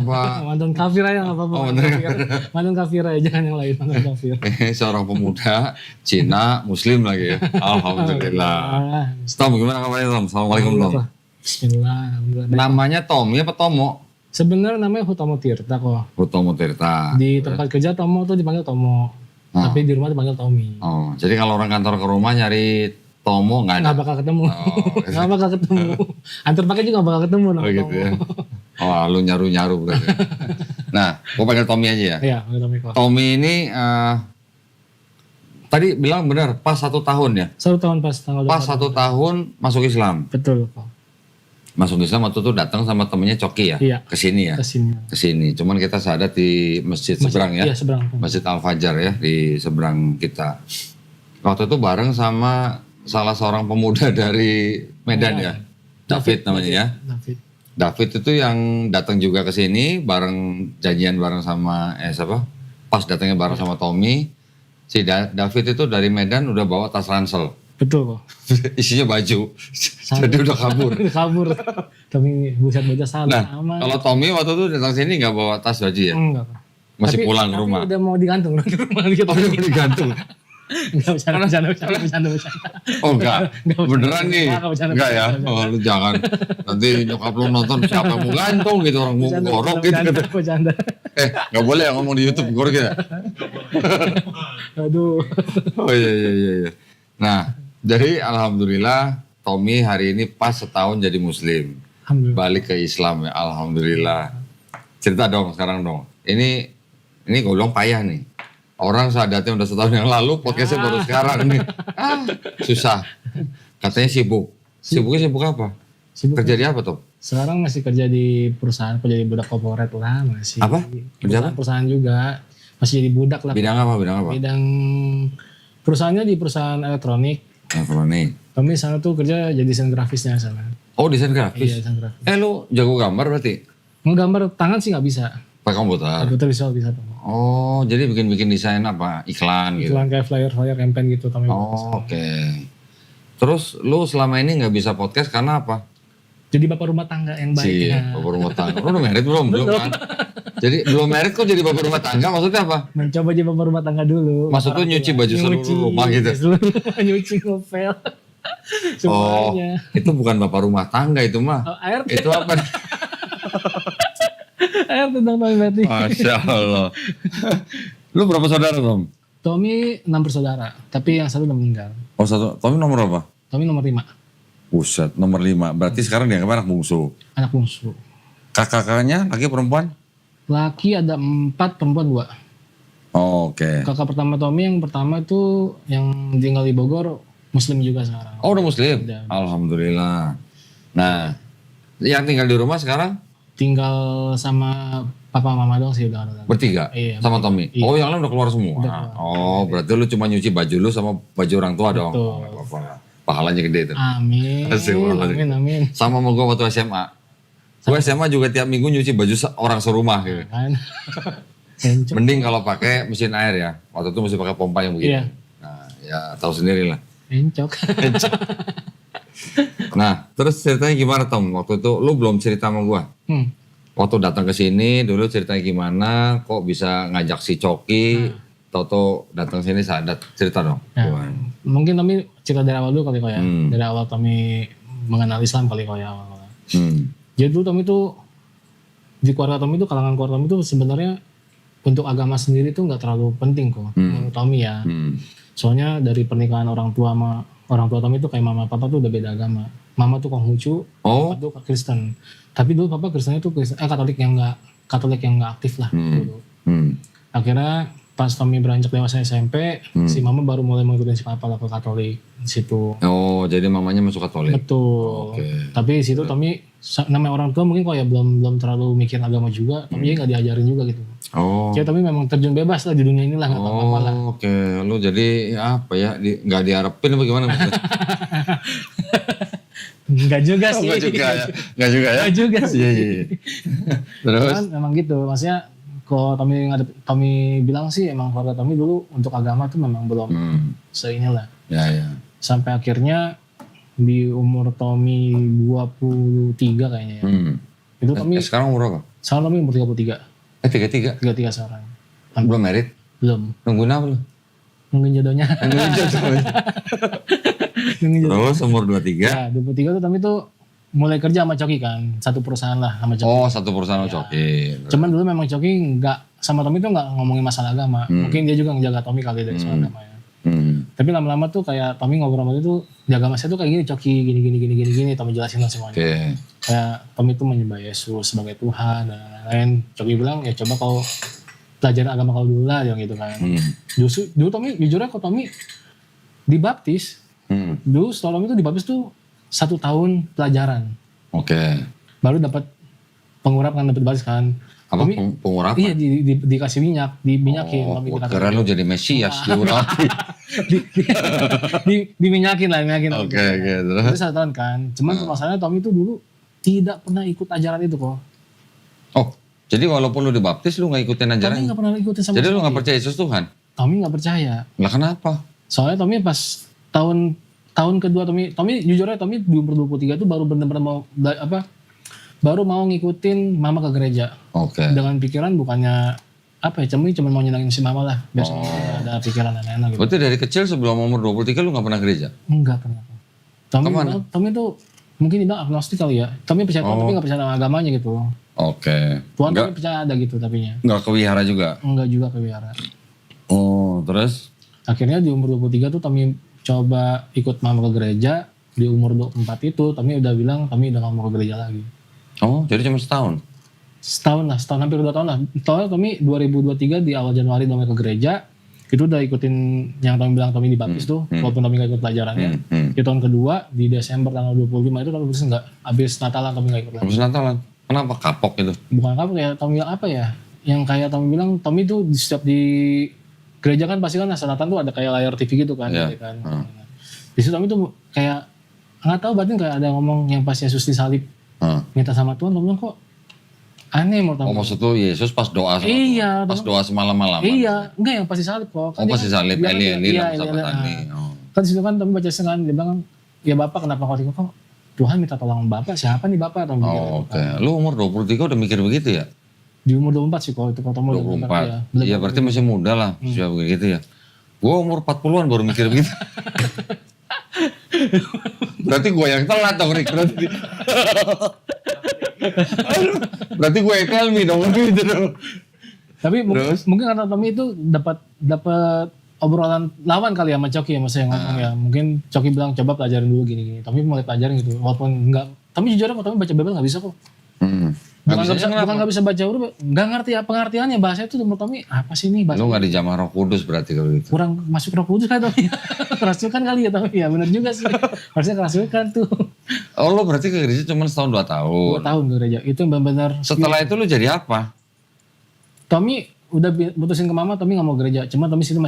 Apa? Mantan kafir aja nggak apa-apa. Oh, Mantan kafir aja, jangan yang lain, mantan kafir. Seorang pemuda Cina Muslim lagi ya. Alhamdulillah. Tom, gimana kabarnya Tom? Assalamualaikum Tom. Bismillah. Namanya Tommy apa Tomo? Sebenarnya namanya Hutomo Tirta kok. Hutomo Tirta. Di tempat kerja Tomo tuh dipanggil Tomo. Tapi di rumah dipanggil Tommy. Oh, jadi kalau orang kantor ke rumah nyari Tomo nggak ada? Nggak bakal ketemu. Oh, Nggak bakal ketemu. Antar pakai juga nggak bakal ketemu nama gitu Tomo. ya. Oh, lu nyaru-nyaru berarti. Nah, gua panggil Tommy aja ya. Iya, panggil Tommy kok. Tommy ini tadi bilang benar pas 1 tahun ya? 1 tahun pas tanggal 24. Pas 1 tahun masuk Islam. Betul kok. Masuk Islam waktu itu datang sama temennya Coki ya? Iya. Kesini ya? Kesini. Cuman kita sadat di masjid seberang ya? Iya, seberang. Masjid Al-Fajar ya, di seberang kita. Waktu itu bareng sama salah seorang pemuda dari Medan ya? David namanya ya? David itu yang datang juga ke sini bareng janjian bareng sama siapa? Pas datangnya bareng sama Tommy. Si David itu dari Medan udah bawa tas ransel. Betul kok. Isinya baju. Jadi udah kabur. Kabur. Tommy buset-buset salah. Nah, kalau Tommy waktu itu datang sini nggak bawa tas baju ya? Enggak. Masih pulang ke rumah. Tapi udah mau digantung di rumah gitu. Oh, udah mau digantung. Enggak bercanda. Oh enggak, beneran nih? Enggak ya? Oh lu jangan, nanti nyokap lu nonton siapa yang mau gantung gitu, orang mau gorok gitu. Bercanda. Enggak boleh ya ngomong di YouTube, gorok ya? Aduh. Oh iya. Nah, jadi alhamdulillah Tommy hari ini pas setahun jadi muslim. Balik ke Islam ya, alhamdulillah. Cerita dong sekarang dong. Ini gue bilang payah nih. Orang sadatnya udah setahun yang lalu, podcastnya baru sekarang nih. Susah. Katanya sibuk. Sibuknya sibuk apa? Kerja di apa tuh? Sekarang masih kerja di perusahaan, jadi budak korporat lah masih. Apa? Kerja apa? Perusahaan juga. Masih jadi budak lah. Bidang apa? Bidang perusahaannya di perusahaan elektronik. Kami sana tuh kerja jadi desain grafisnya sana. Oh, desain grafis? Iya, desain grafis. Lu jago gambar berarti? Menggambar tangan sih nggak bisa. Pakai komputer? Komputer bisa tuh. Oh, jadi bikin desain apa? Iklan gitu? Iklan kayak flyer campaign gitu. Oh, oke. Terus lu selama ini nggak bisa podcast karena apa? Jadi bapak rumah tangga yang baik. Bapak rumah tangga. Lu udah married belum? Belum kan? Jadi belum married kok jadi bapak rumah tangga, maksudnya apa? Mencoba jadi bapak rumah tangga dulu. Maksudnya nyuci baju seluruh rumah gitu? Nyuci ngepel. Semuanya. Oh, itu bukan bapak rumah tangga itu mah. ART. Itu apa? ART tentang Tommy berarti. Masya Allah. Lu berapa saudara Tom? Tommy 6 bersaudara, tapi yang satu udah meninggal. Oh satu, Tommy nomor berapa? Tommy nomor 5. Buset, nomor 5. Berarti sekarang dia anak bungsu. Anak bungsu. Kakak-kakaknya laki perempuan? Laki ada 4, perempuan 2. Oh, oke. Kakak pertama Tommy yang pertama itu yang tinggal di Bogor, muslim juga sekarang. Oh udah muslim? Udah. Alhamdulillah. Nah, yang tinggal di rumah sekarang? Tinggal sama papa mama doang sih udah. Bertiga? Iya. Sama Tommy? Iya. Oh yang lain udah keluar semua? Udah keluar. Oh berarti lu cuma nyuci baju lu sama baju orang tua dong? Betul. Oh, gak apa-apa. Pahalanya gede itu. Amin. Amin. Sama sama gue waktu SMA. Gue SMA juga tiap minggu nyuci baju orang serumah gitu. Kan. Mending kalau pakai mesin air ya. Waktu itu mesti pakai pompa yang begitu. Iya. Nah ya tahu sendiri lah. Encok. Nah terus ceritanya gimana Tom? Waktu itu lu belum cerita sama gue. Waktu datang ke sini dulu ceritanya gimana? Kok bisa ngajak si Coki? Toto datang sini sadat, cerita dong. Nah, mungkin Tommy cerita dari awal dulu kali kok ya. Dari awal Tommy mengenal Islam kali kok ya awal. Jadi dulu Tommy tuh di keluarga Tommy tuh, kalangan keluarga Tommy tuh sebenarnya untuk agama sendiri tuh nggak terlalu penting kok menurut Tommy ya. Soalnya dari pernikahan orang tua sama orang tua Tommy tuh kayak mama papa tuh udah beda agama. Mama tuh Konghucu, papa tuh Kristen. Tapi dulu papa Kristennya tuh Katolik yang nggak aktif lah dulu. Akhirnya pas Tommy beranjak dewasa SMP, si mama baru mulai mengikuti si papa lah ke Katolik di situ. Oh, jadi mamanya masuk Katolik. Betul. Tapi di situ Tommy namanya orang tua mungkin kok ya belum terlalu mikir agama juga, Tommy nggak diajarin juga gitu. Oh. Jadi Tommy memang terjun bebas lah di dunia inilah, nggak tahu apa lah. Oke. Lu jadi apa ya? Nggak diharapin apa gimana? Enggak juga sih. Enggak juga ya. Enggak juga sih. Iya. Terus? Cuman memang gitu, maksudnya kalau Tommy bilang sih emang keluarga Tommy dulu untuk agama tuh memang belum seinilah. Ya. Sampai akhirnya di umur Tommy 23 kayaknya ya. Itu Tommy sekarang umur berapa? Sekarang Tommy umur 33. 33? 33 sekarang. Belum married? Belum. Nungguin apa lu? Nungguin jodohnya. Nungguin jodohnya. Terus umur 23? Ya 23 tuh Tommy tuh mulai kerja sama Coki kan. Satu perusahaan lah sama Coki. Oh satu perusahaan Coki. Cuman dulu memang Coki sama Tommy tuh nggak ngomongin masalah agama. Mungkin dia juga ngejaga Tommy kali dari soal agama ya. Tapi lama-lama tuh kayak Tommy ngobrol sama dia tuh jaga masnya tuh kayak gini Coki gini Tommy jelasin lah semuanya. Kayak Tommy tuh menyembah Yesus sebagai Tuhan dan lain-lain. Coki bilang ya coba kau pelajaran agama kau dulu lah yang gitu kan. Dulu Tommy jujurnya kok Tommy dibaptis. Dulu setelah Tommy tuh dibaptis tuh 1 tahun pelajaran. Baru dapat pengurap kan dapat baptis kan. Apa pengurapan? Iya dikasih minyak, diminyakin. Keren lu jadi Mesias diurapi. Diminyakin lah, minyakin. Oke, terus. Itu 1 tahun kan. Cuman masalahnya Tommy itu dulu tidak pernah ikut ajaran itu kok. Oh, jadi walaupun lu dibaptis lu gak ikutin ajaran? Tommy gak pernah ikutin sama jadi lu gak percaya Yesus Tuhan? Tommy gak percaya. Lah kenapa? Soalnya Tommy pas tahun kedua Tommy jujurnya Tommy di umur 23 itu baru benar-benar mau baru mau ngikutin mama ke gereja. Dengan pikiran bukannya cuma mau nyenangin si mama lah. Biasanya ada pikiran aneh-aneh gitu. Berarti dari kecil sebelum umur 23 lu gak pernah gereja? Enggak pernah. Tommy tuh mungkin dibilang agnostik kali ya. Tommy percaya Tuhan tapi gak percaya sama agamanya gitu. Tuhan tapi percaya ada gitu tapinya. Enggak ke wihara juga? Enggak juga ke wihara. Terus? Akhirnya di umur 23 tuh Tommy coba ikut mama ke gereja. Di umur 24 itu Tommy udah bilang Tommy udah gak mau ke gereja lagi. Jadi cuma setahun? Setahun hampir 2 tahun lah. Soalnya Tommy 2023 di awal Januari Tommy ke gereja. Itu udah ikutin yang Tommy bilang Tommy dibaptis tuh. Walaupun Tommy gak ikut pelajarannya. Di tahun kedua di Desember tanggal 25 itu Tommy baptis enggak. Abis Natalan Tommy gak ikut lagi. Abis Natalan? Kenapa kapok itu? Bukan kapok ya, Tommy bilang apa ya. Yang kayak Tommy bilang Tommy tuh setiap di gereja kan pasti kan Natalan tuh ada kayak layar TV gitu kan. Di situ Tommy tuh kayak gak tahu batin kayak ada ngomong yang pas Yesus disalib. Minta sama Tuhan, Tommy bilang kok aneh menurut Tommy. Maksud tuh Yesus pas doa sama Tuhan. Pas doa semalam-malam. Iya, enggak yang pasti salib kok. Pasti salib, Eli lah sahabat Ani. Kan disitu kan Tommy baca sengan, dia bilang ya Bapak kenapa kok Tuhan minta tolong Bapak, siapa nih Bapak? Lu umur 23 udah mikir begitu ya? Di umur 24 sih kok itu kata umur 24. Iya berarti masih muda lah, sudah begitu ya. Gua umur 40-an baru mikir begitu. Berarti gue yang telat dong Rick. Berarti gue yang tell me dong gitu dong. Tapi mungkin karena Tommy itu dapat obrolan lawan kali ya sama Coki ya maksudnya ngomong ya. Mungkin Coki bilang coba pelajarin dulu gini. Tommy mulai pelajarin gitu. Walaupun enggak. Tommy jujur kok Tommy baca Bible gak bisa kok. Bukan gak bisa baca huruf, gak ngerti ya pengertiannya bahasa itu menurut Tommy apa sih ini bahasa. Lu gak dijamah Roh Kudus berarti kalau gitu. Kurang masuk Roh Kudus kan Tommy. Kerasukan kali ya Tommy ya benar juga sih. Harusnya kerasukan tuh. Lu berarti ke gereja cuma setahun 2 tahun. 2 tahun ke gereja itu benar-benar. Setelah itu lu jadi apa? Tommy udah putusin ke mama Tommy gak mau gereja. Cuma Tommy situ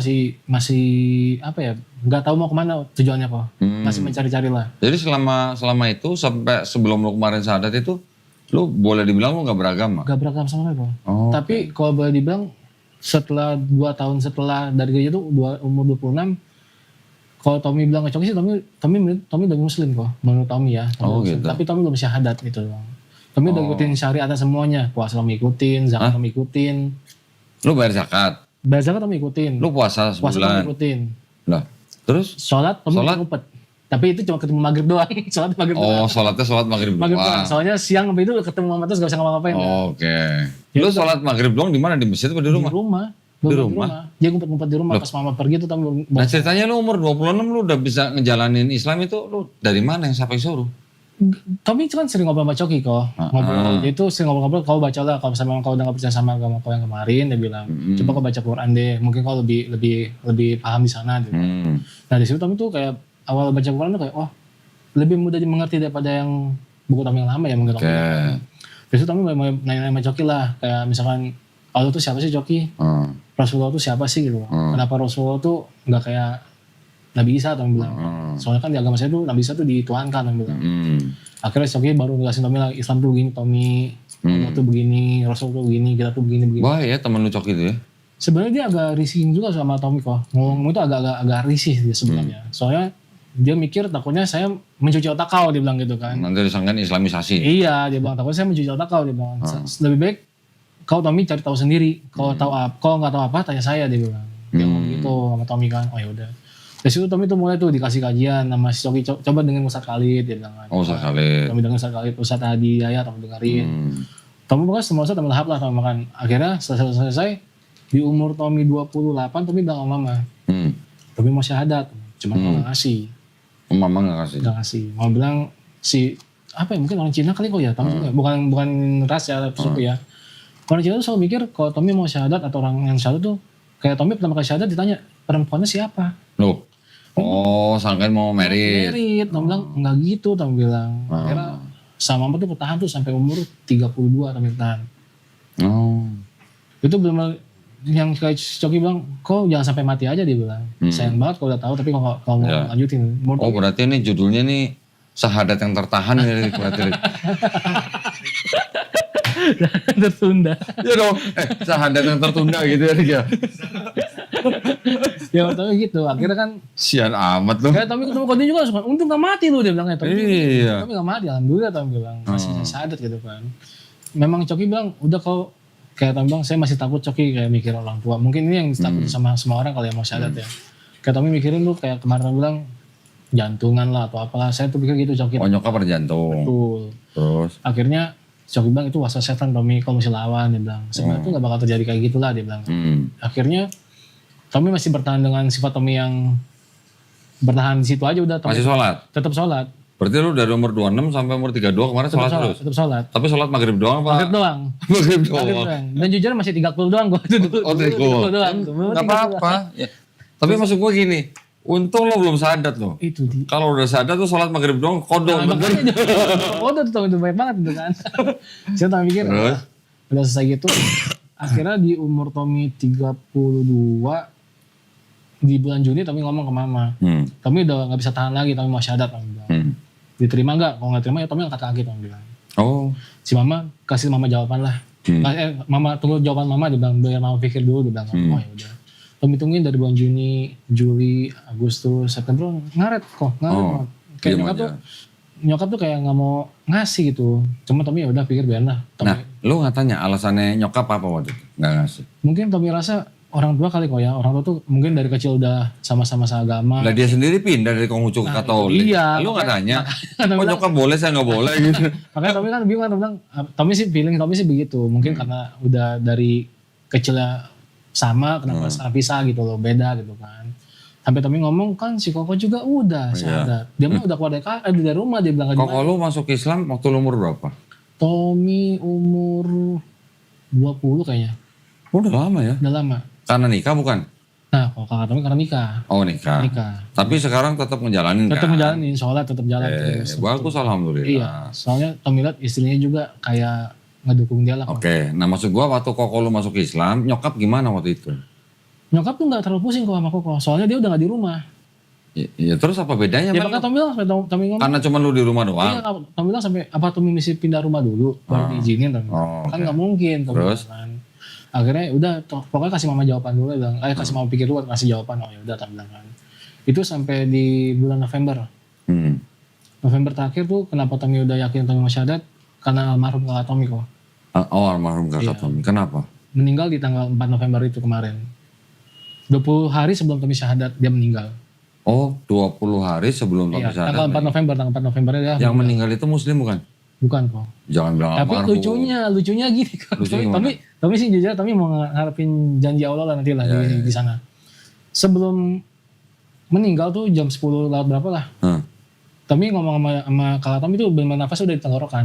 masih apa ya gak tahu mau kemana tujuannya kok. Masih mencari-cari lah. Jadi selama itu sampai sebelum lu kemarin syahadat itu lu boleh dibilang lu gak beragama? Gak beragama sama sekali. Tapi kalau boleh dibilang setelah 2 tahun setelah dari gereja tuh umur 26, kalau Tommy bilang ke Coki sih Tommy udah muslim kok menurut Tommy ya. Gitu. Tapi Tommy belum syahadat gitu. Tommy udah ikutin syariatnya semuanya. Puasa Tommy ikutin, zakat Tommy ikutin. Lu bayar zakat? Bayar zakat Tommy ikutin. Lu puasa sebulan? Puasa Tommy ikutin. Lah, terus? Sholat Tommy ngumpet. Tapi itu cuma ketemu maghrib doang. Sholat maghrib doang. Sholatnya sholat maghrib doang. Soalnya siang sampai itu ketemu mama terus gak bisa ngapa-ngapain. Lu sholat maghrib doang di mana? Di masjid atau di rumah? Di rumah. Dia ngumpet-ngumpet di rumah. Pas mama pergi tuh Tommy. Nah ceritanya lu umur 26 lu udah bisa ngejalanin Islam itu lu dari mana yang siapa yang suruh? Tommy kan sering ngobrol sama Coki kok. Ngobrol itu sering ngobrol-ngobrol kau baca lah kalau misalnya kau udah gak percaya sama agama kau yang kemarin dia bilang coba kau baca Quran deh. Mungkin kau lebih paham di sana gitu. Nah di situ Tommy tuh kayak awal baca Quran tuh kayak lebih mudah dimengerti daripada yang buku Tommy yang lama ya mungkin. Terus Tommy mau nanya sama Coki lah kayak misalkan Allah tuh siapa sih Coki? Rasulullah tuh siapa sih gitu? Kenapa Rasulullah tuh nggak kayak Nabi Isa Tommy bilang? Soalnya kan di agama saya tuh Nabi Isa tuh dituhankan Tommy bilang. Akhirnya Coki baru ngelasin Tommy lah Islam tuh begini Tommy, Allah tuh begini, Rasul tuh begini, kita tuh begini. Wah ya temen lu Coki itu ya? Sebenarnya dia agak risih juga sama Tommy kok. Ngomong itu agak risih dia sebenarnya. Soalnya dia mikir takutnya saya mencuci otak kau, dia bilang gitu kan. Nanti disangkain islamisasi. Iya, dia bilang takutnya saya mencuci otak kau, dia bilang. Lebih baik kau Tommy cari tahu sendiri. Kau tahu apa? Kau nggak tahu apa? Tanya saya, dia bilang. Dia ngomong gitu sama Tommy kan. Oh ya udah. Dari situ Tommy tuh mulai tuh dikasih kajian sama si Coki, coba dengan Ustadz Khalid, dia bilang. Oh Ustadz Khalid. Tommy dengan Ustadz Khalid, Ustadz Hadi Yaya, Tommy dengerin. Tommy pokoknya semua Ustadz lahap lah Tommy makan. Akhirnya selesai di umur Tommy 28, Tommy bilang sama mama. Tommy mau syahadat, cuma kau nggak ngasih. Mama nggak kasih. Nggak ngasih. Mama bilang si apa ya mungkin orang Cina kali kok ya, Tommy bukan ras ya suku ya. Orang Cina tuh selalu mikir kalau Tommy mau syahadat atau orang yang syahadat tuh kayak Tommy pertama kali syahadat ditanya perempuannya siapa? Loh. Oh, sangkain mau merit. Merit. Tommy bilang enggak gitu, Tommy bilang. Akhirnya sama mama tuh bertahan tuh sampai umur 32 Tommy bertahan. Oh. Itu benar yang kayak Coki bilang, kok jangan sampai mati aja, dia bilang. Sayang banget kalau udah tahu tapi kalau mau lanjutin. Oh, berarti ini judulnya nih syahadat yang tertahan ya berarti. Tertunda. Ya dong, syahadat yang tertunda gitu ya. Ya tapi gitu, akhirnya kan sian amat loh. Kayak Tommy ketemu Kodin juga langsung, untung gak mati lu, dia bilang ya. Iya. Tapi gak mati, alhamdulillah Tommy bilang, masih syahadat gitu kan. Memang Coki bilang, udah kau kayak Tommy bilang, saya masih takut Coki kayak mikir orang tua. Mungkin ini yang takut sama semua orang kalau yang mau syahadat ya. Kayak Tommy mikirin tuh kayak kemarin bilang, jantungan lah atau apalah. Saya tuh pikir gitu Coki. Oh nyokap pada jantung. Betul. Terus? Akhirnya Coki bilang itu waswas setan Tommy, kau mesti lawan, dia bilang. Sebenarnya tuh gak bakal terjadi kayak gitulah, dia bilang. Akhirnya Tommy masih bertahan dengan sifat Tommy yang bertahan di situ aja udah. Tommy masih sholat? Tetap sholat. Berarti lu dari umur 26 sampai umur 32 kemarin sholat terus? Tetap sholat. Tapi sholat maghrib doang apa? Maghrib doang. Maghrib doang. Dan jujur masih 30 doang gua itu dulu. Oh 30 doang. Gak apa-apa. Ya. Tapi maksud gua gini, untung lo belum syahadat lo. Itu di. Kalau udah syahadat tuh sholat maghrib doang kodok. Kodok tuh itu baik banget itu kan. Saya tak mikir. Udah selesai gitu. Akhirnya di umur Tommy 32 di bulan Juni Tommy ngomong ke mama. Tommy udah gak bisa tahan lagi, Tommy mau syahadat. Diterima gak? Kalau gak terima ya Tommy angkat kaki, Tommy bilang. Oh. Si mama kasih mama jawaban lah. Mama tunggu jawaban mama, dia bilang biar mama pikir dulu, dia bilang. Oh ya udah. Tommy tungguin dari bulan Juni, Juli, Agustus, September ngaret kok, ngaret. Kayak nyokap tuh kayak nggak mau ngasih gitu. Cuma Tommy ya udah pikir biar lah. Nah, lu nggak tanya alasannya nyokap apa waktu itu nggak ngasih? Mungkin Tommy rasa orang tua kali kok ya, orang tua tuh mungkin dari kecil udah sama-sama seagama. Lah dia sendiri pindah dari Konghucu ke Katolik. Iya. Lu nggak tanya? Oh nyokap boleh, saya nggak boleh gitu. Makanya Tommy kan bingung kan, bilang, Tommy sih begitu. Mungkin karena udah dari kecilnya sama, kenapa sekarang pisah gitu loh, beda gitu kan. Sampai Tommy ngomong kan si Koko juga udah syahadat. Dia mah udah keluar dari rumah, dia bilang. Koko lu masuk Islam waktu lu umur berapa? Tommy umur 20 kayaknya. Oh, udah lama ya? Udah lama. Karena nikah bukan? Nah, kalau kakak Tommy karena nikah. Oh nikah. Tapi sekarang tetap ngejalanin kan? Tetap ngejalanin, sholat tetap jalan terus. Bagus alhamdulillah. Iya, soalnya Tommy lihat istrinya juga kayak ngedukung dia lah. Oke, nah maksud gua waktu Koko lu masuk Islam, nyokap gimana waktu itu? Nyokap tuh gak terlalu pusing kok sama Koko, soalnya dia udah gak di rumah. Ya terus apa bedanya? Ya makanya Tommy bilang, Tommy ngomong. Karena cuma lu di rumah doang? Iya, Tommy bilang sampai, apa Tommy mesti pindah rumah dulu, baru diizinin Tommy. Kan gak mungkin Tommy. Terus? Kan. Akhirnya udah, pokoknya kasih mama jawaban dulu, bilang, kasih mama pikir dulu, kasih jawaban, oh ya udah Tommy bilang kan. Itu sampai di bulan November. November terakhir tuh, kenapa Tommy udah yakin Tommy mau syahadat? Karena almarhum kakak Tommy kok. Oh almarhum kakak Tommy, kenapa? Meninggal di tanggal 4 November itu kemarin. 20 hari sebelum Tommy syahadat dia meninggal. Oh 20 hari sebelum Tommy syahadat? Tanggal 4 November dia. Yang meninggal itu muslim bukan? Bukan kok. Jangan bilang tapi almarhum. lucunya gini kok. Tommy sih jujur, Tommy mau ngarepin janji Allah lah nanti lah di sana. Sebelum meninggal tuh jam 10 lewat berapa lah. Tommy ngomong sama kakak Tommy tuh benar-benar nafas udah di tenggorokan.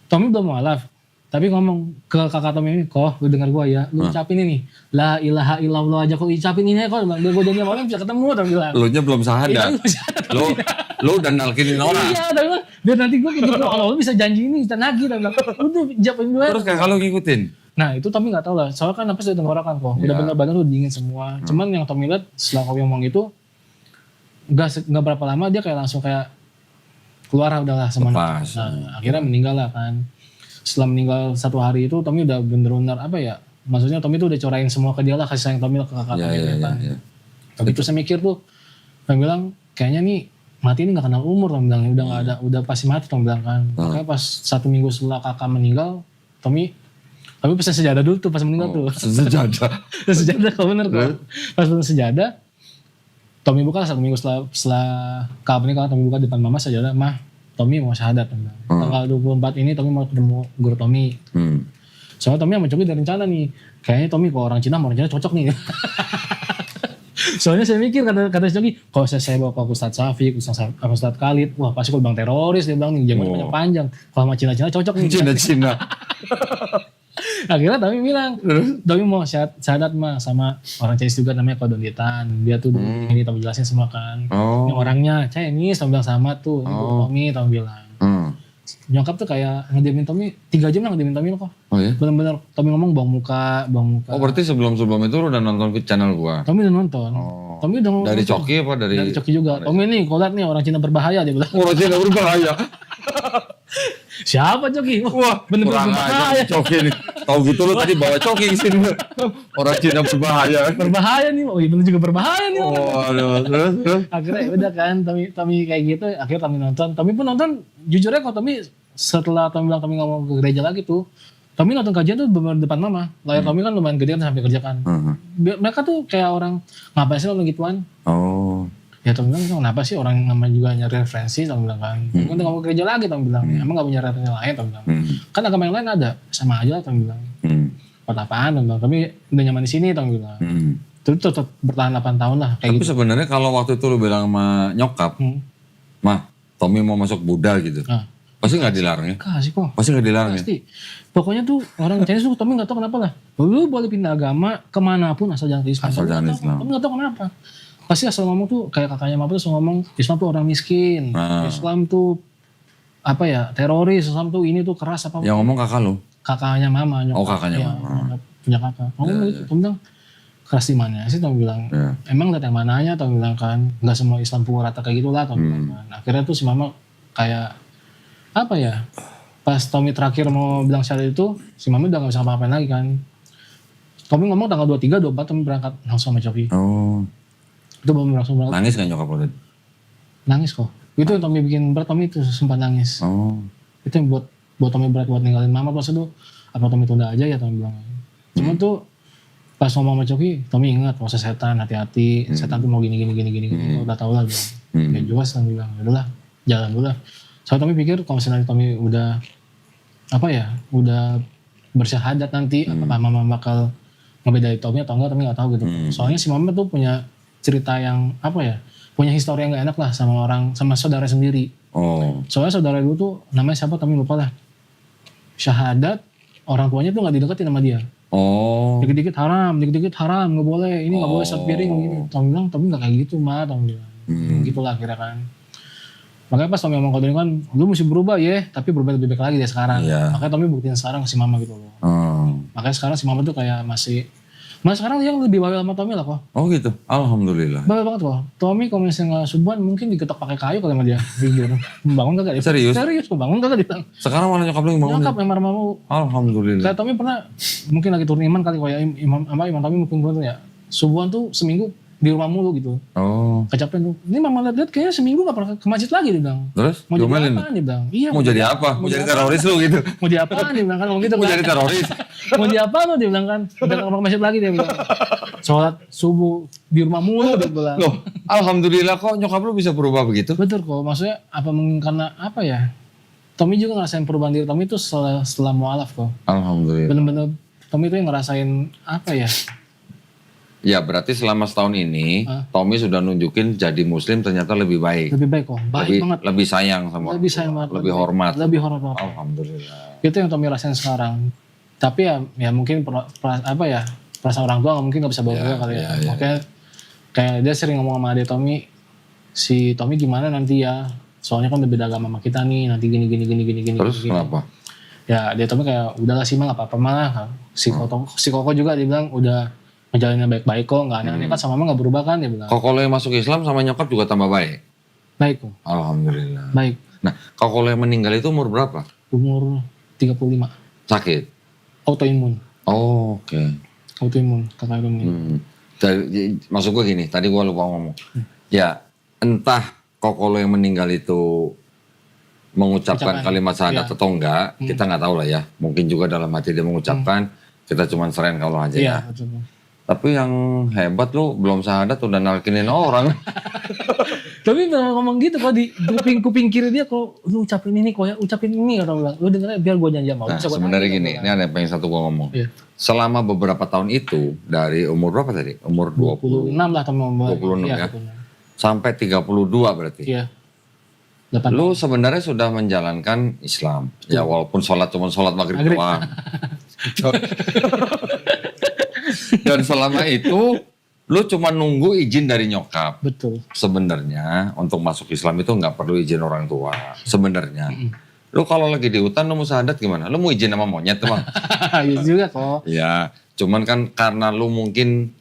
Tommy belum mualaf. Tapi ngomong ke kakak Tommy ini, kok lu dengar gua ya, lu ucapin ini. La ilaha illallah aja kok ucapin ini kok. Biar gua janji malam bisa ketemu, Tommy bilang. Lu nya belum syahadat. Lu udah nalkinin orang. Iya, Tommy bilang, biar nanti gua gitu, kalau lu bisa janji ini, kita nagih. Tommy bilang, udah jawabin gue. Terus kayak kalau ngikutin? Nah itu Tommy gak tahu lah, soalnya kan nafas udah tenggorokan kok. Udah bener-bener udah dingin semua. Cuman yang Tommy lihat setelah kau ngomong itu, gak berapa lama dia kayak langsung kayak keluar udahlah sama nafas. Nah, akhirnya meninggal lah kan. Setelah meninggal 1 hari itu Tommy udah bener-bener apa ya, maksudnya Tommy tuh udah corain semua ke dia lah, kasih sayang Tommy ke kakak Tommy kan. Tapi terus saya mikir tuh, Tommy bilang kayaknya nih mati ini gak kenal umur, Tommy bilang. Udah gak ada, udah pasti mati, Tommy bilang kan. Makanya pas 1 minggu setelah kakak meninggal, Tommy pesen sejadah dulu tuh pas meninggal tuh. Sejadah. Sejadah kok bener kok. Pas pesen sejadah, Tommy buka 1 minggu setelah kakak meninggal, Tommy buka depan mama sejadah, mah Tommy mau syahadat. Tanggal 24 ini Tommy mau ketemu guru Tommy. Soalnya Tommy sama Coki ada rencana nih. Kayaknya Tommy kalau orang Cina sama orang Cina cocok nih. Soalnya saya mikir kata Coki, kalau saya bawa ke Ustadz Syafiq, Ustadz Khalid, wah pasti kalau bilang teroris, dia bilang nih, jangan panjang. Kalau sama Cina-Cina cocok nih. Cina-Cina. Akhirnya Tommy bilang, Tommy mau syahadat mah sama orang Chinese juga namanya Kodonditan. Dia tuh ini Tommy jelasin semua kan. Ini orangnya Chinese, Tommy bilang sama tuh. Ini Tommy bilang. Nyokap tuh kayak ngediamin Tommy 3 jam lah ngediamin Tommy kok. Oh ya? Bener-bener Tommy ngomong bang muka. Oh berarti sebelum itu lu udah nonton channel gua? Tommy udah nonton. Tommy udah nonton. Dari Coki apa dari? Dari Coki juga. Tommy nih kalau liat nih orang Cina berbahaya dia bilang. Orang Cina berbahaya? Siapa Coki? Wah bener-bener berbahaya. Coki nih. Tahu gitu lu tadi bawa Coki ke sini. Orang Cina berbahaya. Berbahaya nih. Oh iya bener juga berbahaya nih. Terus. Akhirnya udah kan Tommy kayak gitu. Akhirnya Tommy nonton. Tommy pun nonton. Jujur aja kalau Tommy setelah Tommy bilang Tommy gak mau ke gereja lagi tuh. Tommy nonton kajian tuh bener depan mama. Layar Tommy kan lumayan gede kan sampai kerja kan. Mereka tuh kayak orang ngapain sih lo gituan. Ya Tommy bilang kenapa sih orang namanya juga nyari referensi Tommy bilang kan. Kan gak mau ke gereja lagi Tommy bilang. Emang gak punya referensi lain Tommy bilang. Kan agama yang lain ada. Sama aja Tommy bilang. Buat apaan Tommy bilang. Tommy udah nyaman di sini Tommy bilang. Terus tetap bertahan 8 tahun lah. Kayak tapi gitu. Sebenarnya kalau waktu itu lu bilang sama nyokap. Mah Tommy mau masuk Buddha gitu. Pasti gak dilarang ya? Kasih kok. Pasti gak dilarang pasti. Pokoknya tuh orang Chinese tuh Tommy gak tahu kenapa lah. Lu boleh pindah agama kemanapun asal jangan ke Islam. Asal jangan Islam. Tommy gak tahu kenapa. Pasti asal ngomong tuh kayak kakaknya Mama tuh ngomong Islam tuh orang miskin. Islam tuh apa ya teroris. Islam tuh ini tuh keras apa. Yang ngomong kakak lu? Kakaknya Mama. Oh kakaknya Mama. Punya kakak. Ngomong gitu. Tommy bilang keras di mana sih Tommy bilang. Emang lihat yang mananya Tommy bilang kan. Gak semua Islam pukul rata kayak gitulah Tommy bilang kan. Akhirnya tuh si Mama kayak apa ya, pas Tommy terakhir mau bilang syahadat itu, si Mami udah gak bisa ngapa-ngapain lagi kan. Tommy ngomong tanggal 23, 24 Tommy berangkat langsung sama Coki. Itu baru langsung berangkat. Nangis gak nyokap lo? Nangis kok. Itu yang Tommy bikin berat, Tommy itu sempat nangis. Itu yang buat Tommy berat buat ninggalin Mama pas itu. Apa Tommy tunda aja ya Tommy bilang. Cuma tuh pas ngomong sama Coki, Tommy ingat masa setan, hati-hati. Setan tuh mau gini. Udah tau lah bilang. Ya jelas Tommy bilang, udahlah jalan dulu lah. Soalnya Tommy pikir kalau misalnya Tommy udah apa ya, udah bersyahadat nanti apakah Mama bakal ngebedain Tommy atau enggak, Tommy nggak tahu gitu. Soalnya si Mama tuh punya cerita yang apa ya, punya histori yang nggak enak lah sama saudara sendiri. Soalnya saudara dulu tuh namanya siapa Tommy lupa lah. Syahadat orang tuanya tuh nggak dideketin sama dia. Dikit-dikit haram, nggak boleh. Ini nggak boleh satu piring gini. Tommy bilang Tommy nggak kayak gitu mah, Tommy bilang. Gitulah kira kan. Makanya pas Tommy ngomong kalau kan, lu mesti berubah ya, tapi berubah lebih baik lagi deh sekarang. Makanya Tommy buktiin sekarang ke si Mama gitu loh. Makanya sekarang si Mama tuh kayak masih sekarang dia lebih bawel sama Tommy lah kok. Oh gitu, alhamdulillah. Bawel banget kok. Tommy kalau misalnya nggak subuhan mungkin diketok pakai kayu kali sama dia. Tidur. Bangun kagak? Serius? Serius, bangun kagak dia. Sekarang malah nyokap lu yang bangun? Nyokap yang marah-marah. Alhamdulillah. Kayak Tommy pernah, mungkin lagi turun iman kali kayak imam Tommy mungkin ya. Subuhan tuh seminggu di rumah mulu gitu. Kecapean tuh. Ini Mama lihat kayaknya seminggu gak pernah ke masjid lagi dia bilang. Terus? Mau jadi apa dia bilang? Iya. Mau jadi apa? Mau jadi teroris lu gitu? Mau jadi apa dia bilang kan? Gitu, mau jadi teroris? Mau jadi apa lu dia bilang kan? Udah gak pernah ke masjid lagi dia bilang. Sholat subuh di rumah mulu dia bilang. Loh, alhamdulillah kok nyokap lu bisa berubah begitu? Betul kok. Maksudnya apa mungkin karena apa ya? Tommy juga ngerasain perubahan diri Tommy itu setelah mualaf kok. Alhamdulillah. Bener-bener Tommy itu yang ngerasain apa ya? Ya berarti selama setahun ini Tommy sudah nunjukin jadi muslim ternyata lebih baik. Lebih baik kok, baik banget. Lebih sayang sama lebih sayang banget. Lebih hormat. Lebih hormat. Alhamdulillah. Itu yang Tommy rasain sekarang. Tapi ya mungkin perasaan orang tua mungkin gak bisa bawa juga kali ya. Makanya kayak dia sering ngomong sama adik Tommy, si Tommy gimana nanti ya. Soalnya kan beda agama sama kita nih, nanti gini. Terus kenapa? Ya dia Tommy kayak udahlah sih mah gak apa-apa malah. Si Koko juga dia bilang udah ngejalaninnya baik-baik kok, gak aneh-aneh kan sama Mama gak berubah kan dia bilang. Koko yang masuk Islam sama nyokap juga tambah baik? Baik kok. Alhamdulillah. Baik. Nah Koko yang meninggal itu umur berapa? Umur 35. Sakit? Autoimun. Oke. Autoimun, kakak itu. Maksud gue gini, tadi gue lupa ngomong. Ya entah koko lo yang meninggal itu mengucapkan kalimat syahadat atau enggak, kita nggak tahu lah ya. Mungkin juga dalam hati dia mengucapkan, kita cuma seren kalau aja ya. Betul. Tapi yang hebat lu belum syahadat udah nalkinin orang. Tapi pernah ngomong gitu kok di kuping kiri dia, kok lu ucapin ini kok ya, ucapin ini orang bilang. Lu dengernya biar gue janji sama lu. Nah sebenarnya gini, ini ada yang satu gue ngomong. Iya. Selama beberapa tahun itu, dari umur berapa tadi? Umur 26 lah teman-teman. 26 ya. Sampai 32 berarti. Iya. Lu sebenarnya sudah menjalankan Islam. Ya walaupun sholat cuma sholat maghrib doang. Dan selama itu lu cuma nunggu izin dari nyokap. Betul. Sebenarnya untuk masuk Islam itu nggak perlu izin orang tua. Sebenarnya. Lu kalau lagi di hutan lu mau syahadat gimana? Lu mau izin sama monyet emang? Iya juga kok. Ya, cuman kan karena lu mungkin